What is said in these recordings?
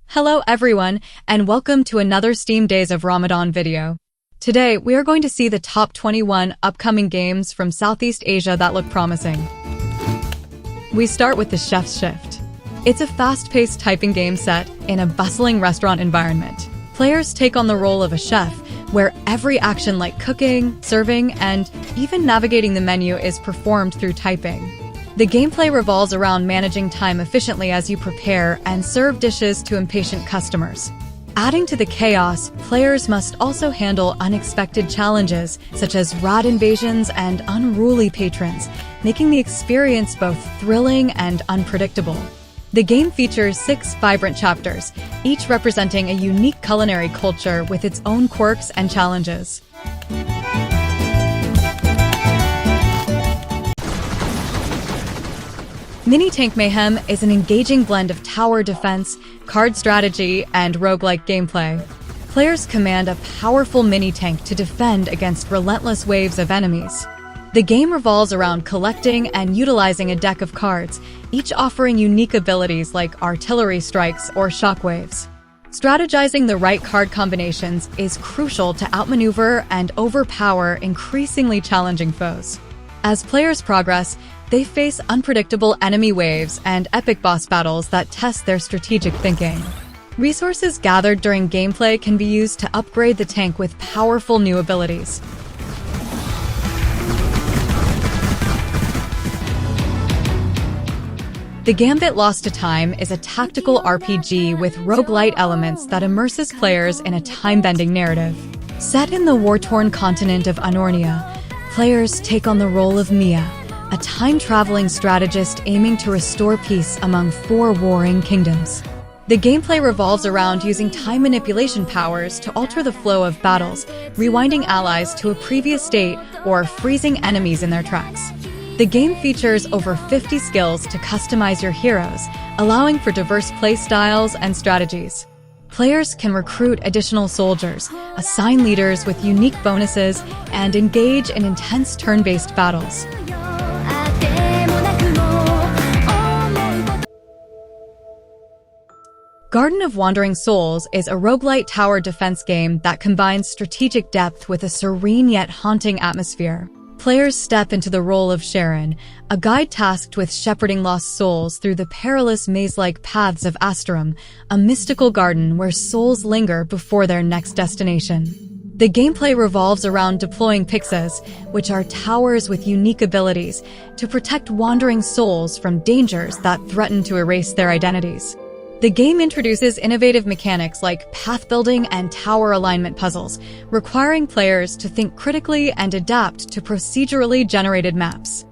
Hello everyone, and welcome to another Steam Days of Ramadan video. Today, we are going to see the top 21 upcoming games from Southeast Asia that look promising. We start with the Chef's Shift. It's a fast-paced typing game set in a bustling restaurant environment. Players take on the role of a chef, where every action like cooking, serving, and even navigating the menu is performed through typing. The gameplay revolves around managing time efficiently as you prepare and serve dishes to impatient customers. Adding to the chaos, players must also handle unexpected challenges such as rat invasions and unruly patrons, making the experience both thrilling and unpredictable. The game features 6 vibrant chapters, each representing a unique culinary culture with its own quirks and challenges. Mini-Tank Mayhem is an engaging blend of tower defense, card strategy, and roguelike gameplay. Players command a powerful mini-tank to defend against relentless waves of enemies. The game revolves around collecting and utilizing a deck of cards, each offering unique abilities like artillery strikes or shockwaves. Strategizing the right card combinations is crucial to outmaneuver and overpower increasingly challenging foes. As players progress, they face unpredictable enemy waves and epic boss battles that test their strategic thinking. Resources gathered during gameplay can be used to upgrade the tank with powerful new abilities. The Gambit Lost to Time is a tactical RPG with roguelite elements that immerses players in a time-bending narrative. Set in the war-torn continent of Unnornia, players take on the role of Mia, a time-traveling strategist aiming to restore peace among 4 warring kingdoms. The gameplay revolves around using time manipulation powers to alter the flow of battles, rewinding allies to a previous state or freezing enemies in their tracks. The game features over 50 skills to customize your heroes, allowing for diverse playstyles and strategies. Players can recruit additional soldiers, assign leaders with unique bonuses, and engage in intense turn-based battles. Garden of Wandering Souls is a roguelite tower defense game that combines strategic depth with a serene yet haunting atmosphere. Players step into the role of Sharon, a guide tasked with shepherding lost souls through the perilous maze-like paths of Asterum, a mystical garden where souls linger before their next destination. The gameplay revolves around deploying Pixas, which are towers with unique abilities, to protect wandering souls from dangers that threaten to erase their identities. The game introduces innovative mechanics like path building and tower alignment puzzles, requiring players to think critically and adapt to procedurally generated maps.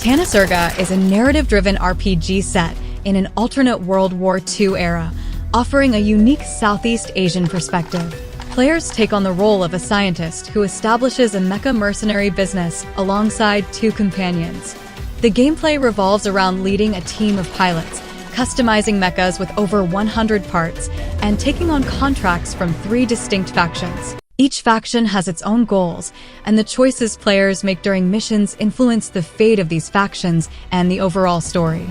Tanasurga is a narrative-driven RPG set in an alternate World War II era, offering a unique Southeast Asian perspective. Players take on the role of a scientist who establishes a mecha mercenary business alongside 2 companions. The gameplay revolves around leading a team of pilots, customizing mechas with over 100 parts, and taking on contracts from 3 distinct factions. Each faction has its own goals, and the choices players make during missions influence the fate of these factions and the overall story.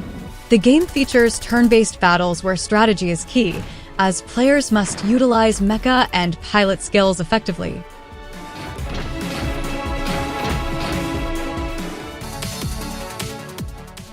The game features turn-based battles where strategy is key, as players must utilize mecha and pilot skills effectively.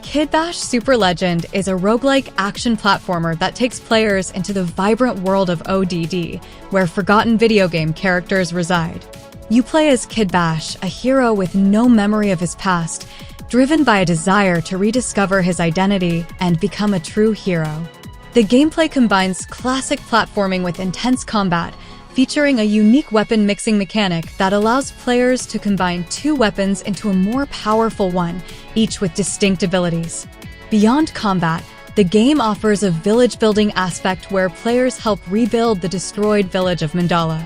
Kidbash Super Legend is a roguelike action platformer that takes players into the vibrant world of ODD, where forgotten video game characters reside. You play as Kidbash, a hero with no memory of his past, driven by a desire to rediscover his identity and become a true hero. The gameplay combines classic platforming with intense combat, featuring a unique weapon mixing mechanic that allows players to combine 2 weapons into a more powerful one, each with distinct abilities. Beyond combat, the game offers a village-building aspect where players help rebuild the destroyed village of Mandala.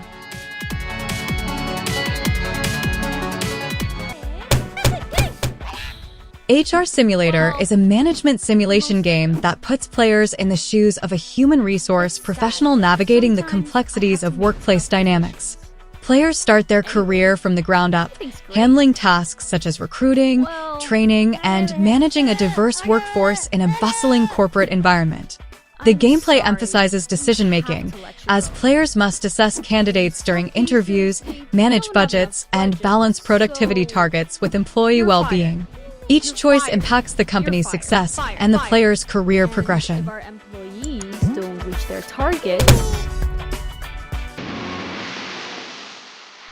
HR Simulator is a management simulation game that puts players in the shoes of a human resource professional navigating the complexities of workplace dynamics. Players start their career from the ground up, handling tasks such as recruiting, training, and managing a diverse workforce in a bustling corporate environment. The gameplay emphasizes decision-making, as players must assess candidates during interviews, manage budgets, and balance productivity targets with employee well-being. Each choice impacts the company's success and the player's career progression. If our employees don't reach their targets.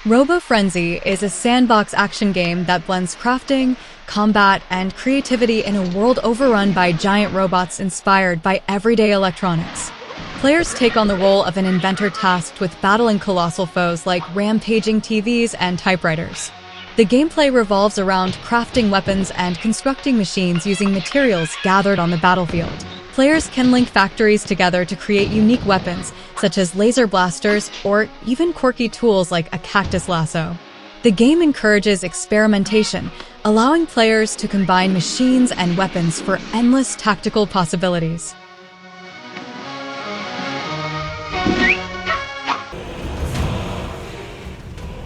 Robo Frenzy is a sandbox action game that blends crafting, combat, and creativity in a world overrun by giant robots inspired by everyday electronics. Players take on the role of an inventor tasked with battling colossal foes like rampaging TVs and typewriters. The gameplay revolves around crafting weapons and constructing machines using materials gathered on the battlefield. Players can link factories together to create unique weapons, such as laser blasters or even quirky tools like a cactus lasso. The game encourages experimentation, allowing players to combine machines and weapons for endless tactical possibilities.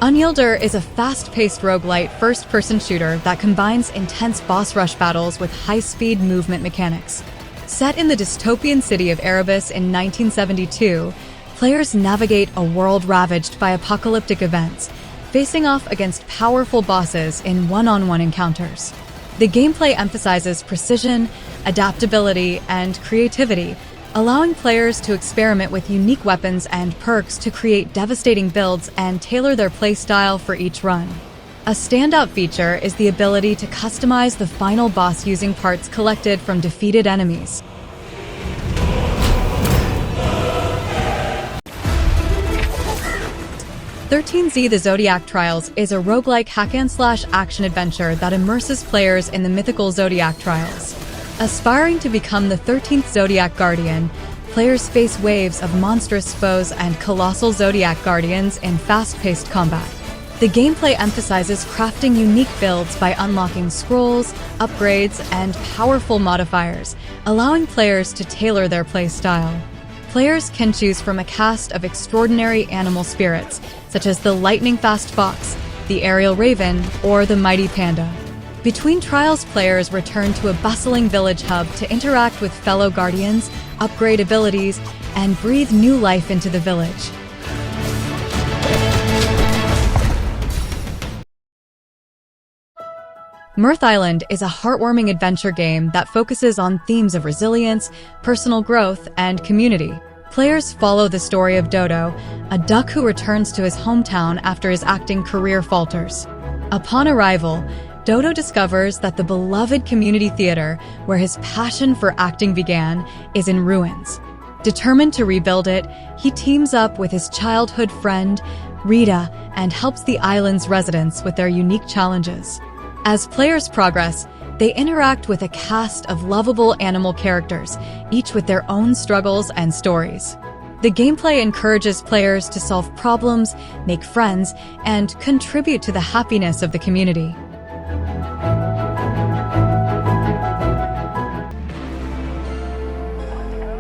Unyielder is a fast-paced roguelite first-person shooter that combines intense boss rush battles with high-speed movement mechanics. Set in the dystopian city of Erebus in 1972, players navigate a world ravaged by apocalyptic events, facing off against powerful bosses in one-on-one encounters. The gameplay emphasizes precision, adaptability, and creativity, allowing players to experiment with unique weapons and perks to create devastating builds and tailor their playstyle for each run. A standout feature is the ability to customize the final boss using parts collected from defeated enemies. "13Z The Zodiac Trials" is a roguelike hack-and-slash action-adventure that immerses players in the mythical Zodiac Trials. Aspiring to become the 13th Zodiac Guardian, players face waves of monstrous foes and colossal Zodiac Guardians in fast-paced combat. The gameplay emphasizes crafting unique builds by unlocking scrolls, upgrades, and powerful modifiers, allowing players to tailor their playstyle. Players can choose from a cast of extraordinary animal spirits, such as the lightning-fast fox, the aerial raven, or the mighty panda. Between trials, players return to a bustling village hub to interact with fellow guardians, upgrade abilities, and breathe new life into the village. Mirth Island is a heartwarming adventure game that focuses on themes of resilience, personal growth, and community. Players follow the story of Dodo, a duck who returns to his hometown after his acting career falters. Upon arrival, Dodo discovers that the beloved community theater, where his passion for acting began, is in ruins. Determined to rebuild it, he teams up with his childhood friend, Rita, and helps the island's residents with their unique challenges. As players progress, they interact with a cast of lovable animal characters, each with their own struggles and stories. The gameplay encourages players to solve problems, make friends, and contribute to the happiness of the community.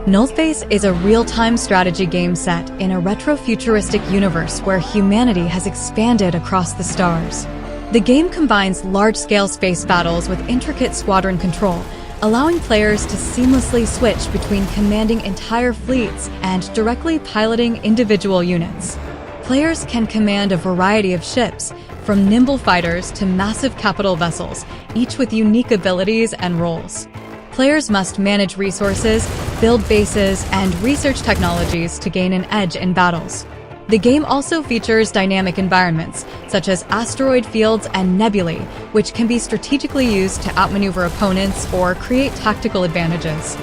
Nullspace is a real-time strategy game set in a retro-futuristic universe where humanity has expanded across the stars. The game combines large-scale space battles with intricate squadron control, allowing players to seamlessly switch between commanding entire fleets and directly piloting individual units. Players can command a variety of ships, from nimble fighters to massive capital vessels, each with unique abilities and roles. Players must manage resources, build bases, and research technologies to gain an edge in battles. The game also features dynamic environments, such as asteroid fields and nebulae, which can be strategically used to outmaneuver opponents or create tactical advantages.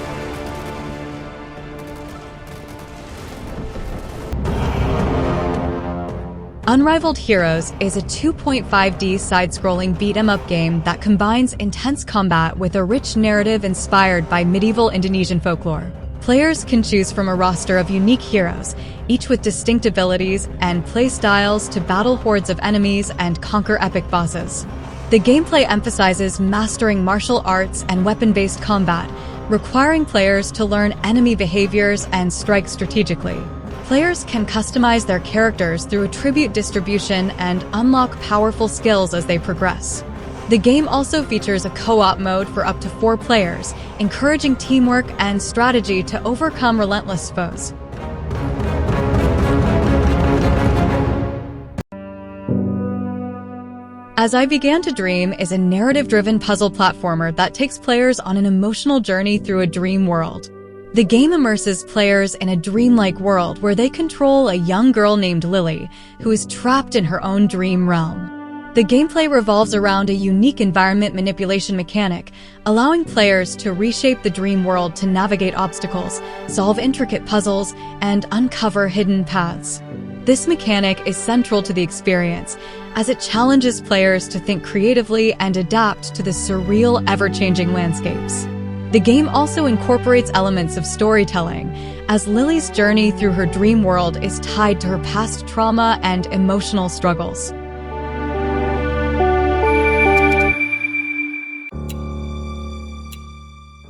Unrivaled Heroes is a 2.5D side-scrolling beat-em-up game that combines intense combat with a rich narrative inspired by medieval Indonesian folklore. Players can choose from a roster of unique heroes, each with distinct abilities and play styles to battle hordes of enemies and conquer epic bosses. The gameplay emphasizes mastering martial arts and weapon-based combat, requiring players to learn enemy behaviors and strike strategically. Players can customize their characters through attribute distribution and unlock powerful skills as they progress. The game also features a co-op mode for up to 4 players, encouraging teamwork and strategy to overcome relentless foes. As I Began to Dream is a narrative-driven puzzle platformer that takes players on an emotional journey through a dream world. The game immerses players in a dreamlike world where they control a young girl named Lily, who is trapped in her own dream realm. The gameplay revolves around a unique environment manipulation mechanic, allowing players to reshape the dream world to navigate obstacles, solve intricate puzzles, and uncover hidden paths. This mechanic is central to the experience, as it challenges players to think creatively and adapt to the surreal, ever-changing landscapes. The game also incorporates elements of storytelling, as Lily's journey through her dream world is tied to her past trauma and emotional struggles.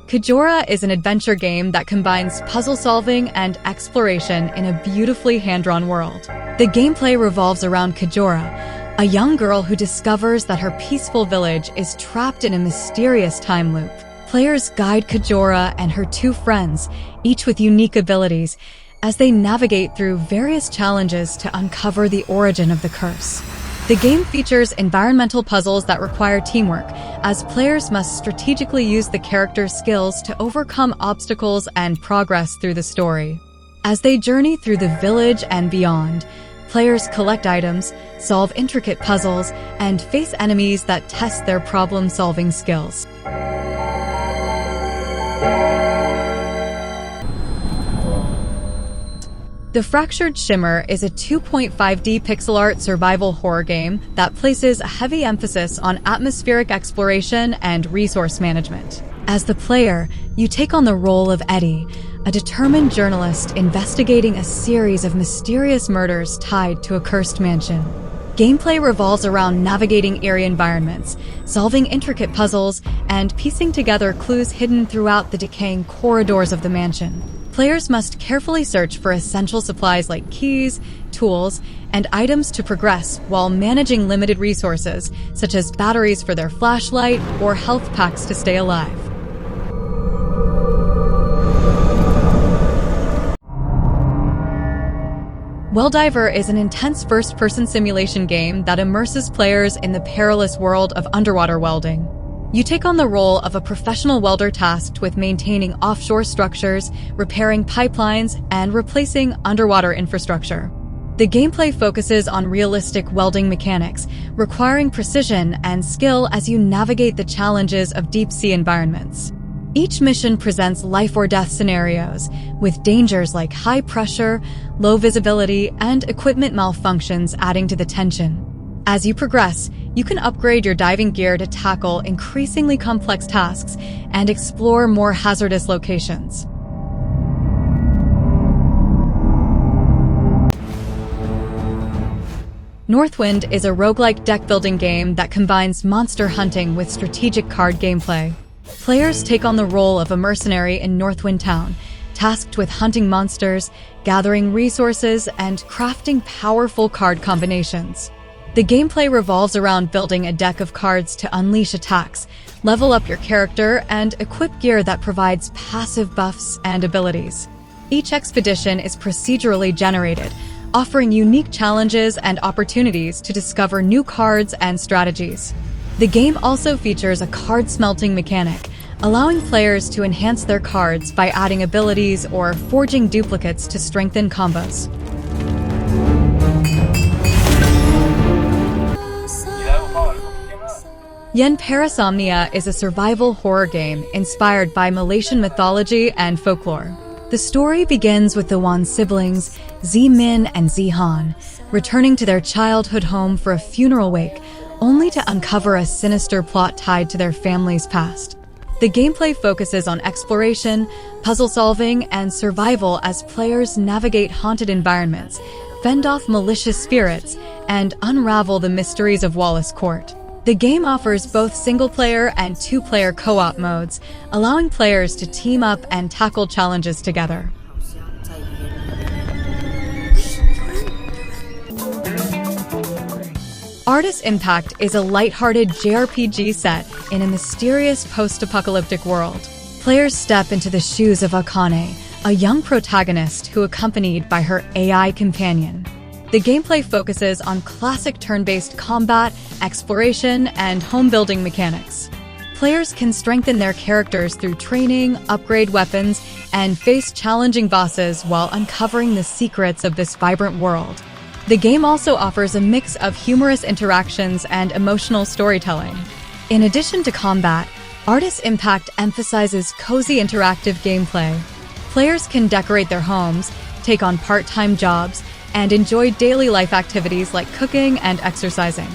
Kejora is an adventure game that combines puzzle solving and exploration in a beautifully hand-drawn world. The gameplay revolves around Kejora, a young girl who discovers that her peaceful village is trapped in a mysterious time loop. Players guide Kejora and her 2 friends, each with unique abilities, as they navigate through various challenges to uncover the origin of the curse. The game features environmental puzzles that require teamwork, as players must strategically use the character's skills to overcome obstacles and progress through the story. As they journey through the village and beyond, players collect items, solve intricate puzzles, and face enemies that test their problem-solving skills. The Fractured Shimmer is a 2.5D pixel art survival horror game that places a heavy emphasis on atmospheric exploration and resource management. As the player, you take on the role of Eddie, a determined journalist investigating a series of mysterious murders tied to a cursed mansion. Gameplay revolves around navigating eerie environments, solving intricate puzzles, and piecing together clues hidden throughout the decaying corridors of the mansion. Players must carefully search for essential supplies like keys, tools, and items to progress while managing limited resources, such as batteries for their flashlight or health packs to stay alive. Weldiver is an intense first-person simulation game that immerses players in the perilous world of underwater welding. You take on the role of a professional welder tasked with maintaining offshore structures, repairing pipelines, and replacing underwater infrastructure. The gameplay focuses on realistic welding mechanics, requiring precision and skill as you navigate the challenges of deep-sea environments. Each mission presents life-or-death scenarios, with dangers like high pressure, low visibility, and equipment malfunctions adding to the tension. As you progress, you can upgrade your diving gear to tackle increasingly complex tasks and explore more hazardous locations. Northwind is a roguelike deck-building game that combines monster hunting with strategic card gameplay. Players take on the role of a mercenary in Northwind Town, tasked with hunting monsters, gathering resources, and crafting powerful card combinations. The gameplay revolves around building a deck of cards to unleash attacks, level up your character, and equip gear that provides passive buffs and abilities. Each expedition is procedurally generated, offering unique challenges and opportunities to discover new cards and strategies. The game also features a card smelting mechanic, allowing players to enhance their cards by adding abilities or forging duplicates to strengthen combos. Yan Parasomnia is a survival horror game inspired by Malaysian mythology and folklore. The story begins with the Wan siblings, Zimin and Zihan, returning to their childhood home for a funeral wake, only to uncover a sinister plot tied to their family's past. The gameplay focuses on exploration, puzzle solving, and survival as players navigate haunted environments, fend off malicious spirits, and unravel the mysteries of Wallace Court. The game offers both single-player and two-player co-op modes, allowing players to team up and tackle challenges together. Artis Impact is a lighthearted JRPG set in a mysterious post-apocalyptic world. Players step into the shoes of Akane, a young protagonist who accompanied by her AI companion. The gameplay focuses on classic turn-based combat, exploration, and home-building mechanics. Players can strengthen their characters through training, upgrade weapons, and face challenging bosses while uncovering the secrets of this vibrant world. The game also offers a mix of humorous interactions and emotional storytelling. In addition to combat, Artis Impact emphasizes cozy interactive gameplay. Players can decorate their homes, take on part-time jobs, and enjoy daily life activities like cooking and exercising.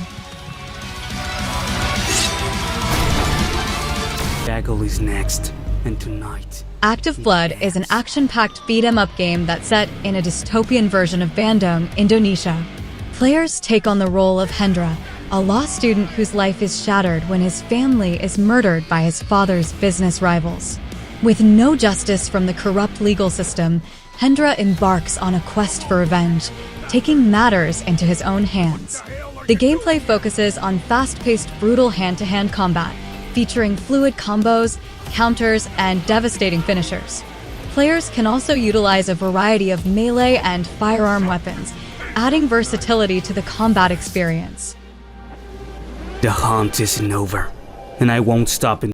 Jackal is next, and tonight... Active Blood is an action-packed beat-em-up game that's set in a dystopian version of Bandung, Indonesia. Players take on the role of Hendra, a law student whose life is shattered when his family is murdered by his father's business rivals. With no justice from the corrupt legal system, Hendra embarks on a quest for revenge, taking matters into his own hands. The gameplay focuses on fast-paced, brutal hand-to-hand combat, featuring fluid combos, counters, and devastating finishers. Players can also utilize a variety of melee and firearm weapons, adding versatility to the combat experience. The hunt isn't over, and I won't stop in...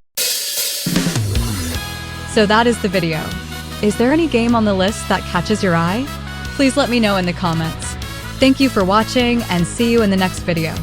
So that is the video. Is there any game on the list that catches your eye? Please let me know in the comments. Thank you for watching, and see you in the next video.